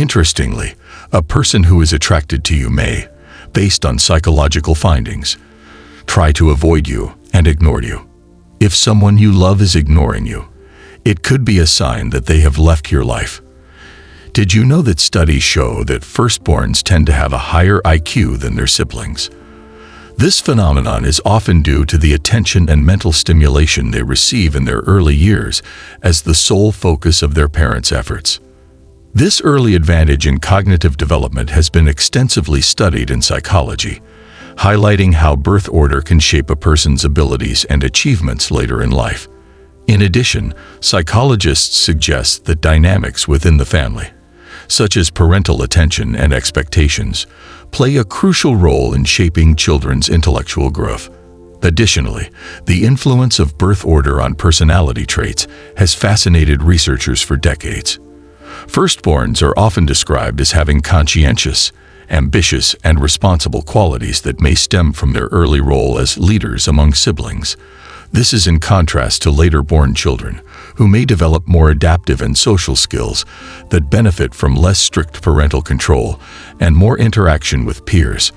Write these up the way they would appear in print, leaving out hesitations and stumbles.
Interestingly, a person who is attracted to you may, based on psychological findings, try to avoid you and ignore you. If someone you love is ignoring you, it could be a sign that they have left your life. Did you know that studies show that firstborns tend to have a higher IQ than their siblings? This phenomenon is often due to the attention and mental stimulation they receive in their early years as the sole focus of their parents' efforts. This early advantage in cognitive development has been extensively studied in psychology, highlighting how birth order can shape a person's abilities and achievements later in life. In addition, psychologists suggest that dynamics within the family, such as parental attention and expectations, play a crucial role in shaping children's intellectual growth. Additionally, the influence of birth order on personality traits has fascinated researchers for decades. Firstborns are often described as having conscientious, ambitious, and responsible qualities that may stem from their early role as leaders among siblings. This is in contrast to later-born children, who may develop more adaptive and social skills that benefit from less strict parental control and more interaction with peers.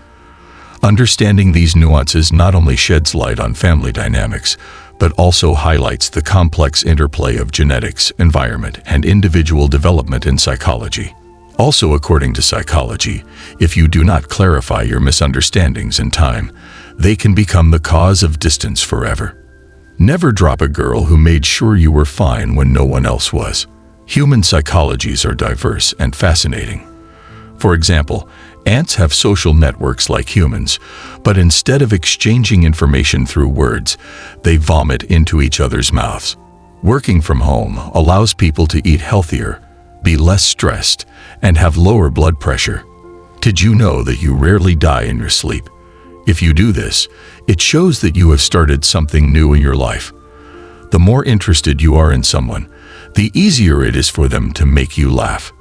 Understanding these nuances not only sheds light on family dynamics, but also highlights the complex interplay of genetics, environment, and individual development in psychology. Also, according to psychology, if you do not clarify your misunderstandings in time, they can become the cause of distance forever. Never drop a girl who made sure you were fine when no one else was. Human psychologies are diverse and fascinating. For example, ants have social networks like humans, but instead of exchanging information through words, they vomit into each other's mouths. Working from home allows people to eat healthier, be less stressed, and have lower blood pressure. Did you know that you rarely die in your sleep? If you do this, it shows that you have started something new in your life. The more interested you are in someone, the easier it is for them to make you laugh.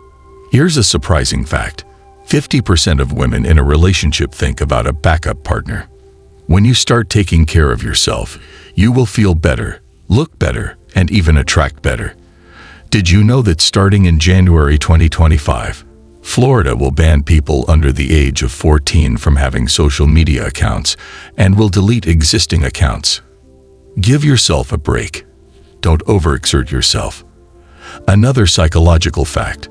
Here's a surprising fact. 50% of women in a relationship think about a backup partner. When you start taking care of yourself, you will feel better, look better, and even attract better. Did you know that starting in January 2025, Florida will ban people under the age of 14 from having social media accounts and will delete existing accounts? Give yourself a break. Don't overexert yourself. Another psychological fact.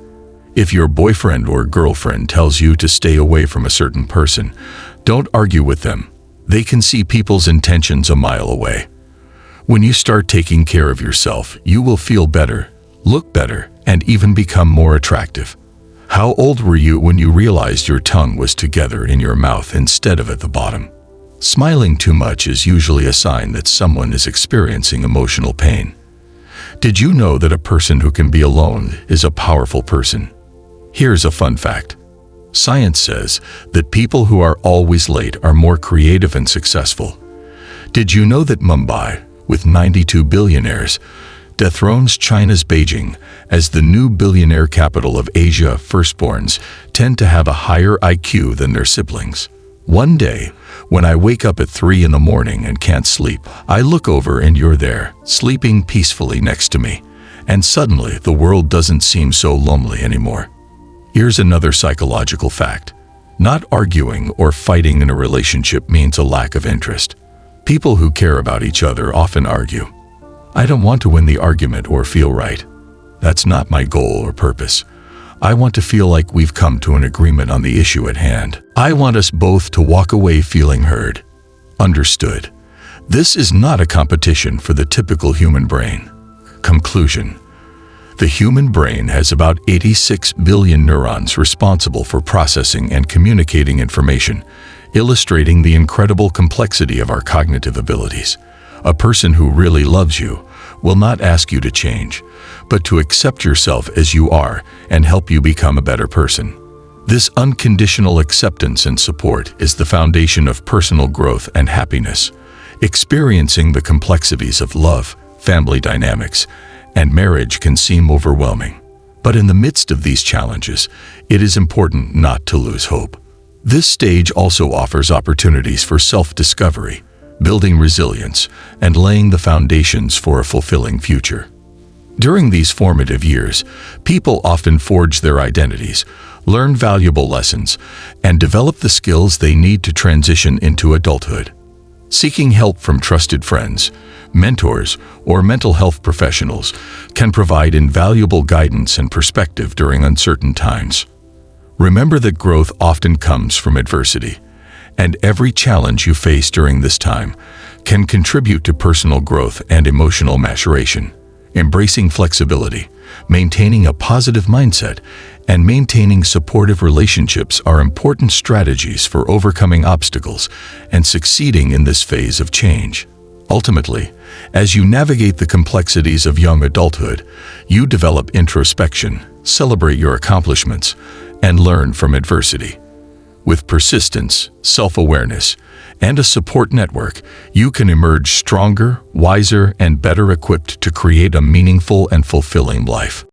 If your boyfriend or girlfriend tells you to stay away from a certain person, don't argue with them. They can see people's intentions a mile away. When you start taking care of yourself, you will feel better, look better, and even become more attractive. How old were you when you realized your tongue was together in your mouth instead of at the bottom? Smiling too much is usually a sign that someone is experiencing emotional pain. Did you know that a person who can be alone is a powerful person? Here's a fun fact. Science says that people who are always late are more creative and successful. Did you know that Mumbai, with 92 billionaires, dethrones China's Beijing as the new billionaire capital of Asia? Firstborns tend to have a higher IQ than their siblings. One day, when I wake up at 3 in the morning and can't sleep, I look over and you're there, sleeping peacefully next to me, and suddenly the world doesn't seem so lonely anymore. Here's another psychological fact. Not arguing or fighting in a relationship means a lack of interest. People who care about each other often argue. I don't want to win the argument or feel right. That's not my goal or purpose. I want to feel like we've come to an agreement on the issue at hand. I want us both to walk away feeling heard, understood. This is not a competition for the typical human brain. Conclusion. The human brain has about 86 billion neurons responsible for processing and communicating information, illustrating the incredible complexity of our cognitive abilities. A person who really loves you will not ask you to change, but to accept yourself as you are and help you become a better person. This unconditional acceptance and support is the foundation of personal growth and happiness. Experiencing the complexities of love, family dynamics, and marriage can seem overwhelming. But in the midst of these challenges, it is important not to lose hope. This stage also offers opportunities for self-discovery, building resilience, and laying the foundations for a fulfilling future. During these formative years, people often forge their identities, learn valuable lessons, and develop the skills they need to transition into adulthood. Seeking help from trusted friends, mentors, or mental health professionals can provide invaluable guidance and perspective during uncertain times. Remember that growth often comes from adversity, and every challenge you face during this time can contribute to personal growth and emotional maturation. Embracing flexibility, maintaining a positive mindset, and maintaining supportive relationships are important strategies for overcoming obstacles and succeeding in this phase of change. Ultimately, as you navigate the complexities of young adulthood, you develop introspection, celebrate your accomplishments, and learn from adversity. With persistence, self-awareness, and a support network, you can emerge stronger, wiser, and better equipped to create a meaningful and fulfilling life.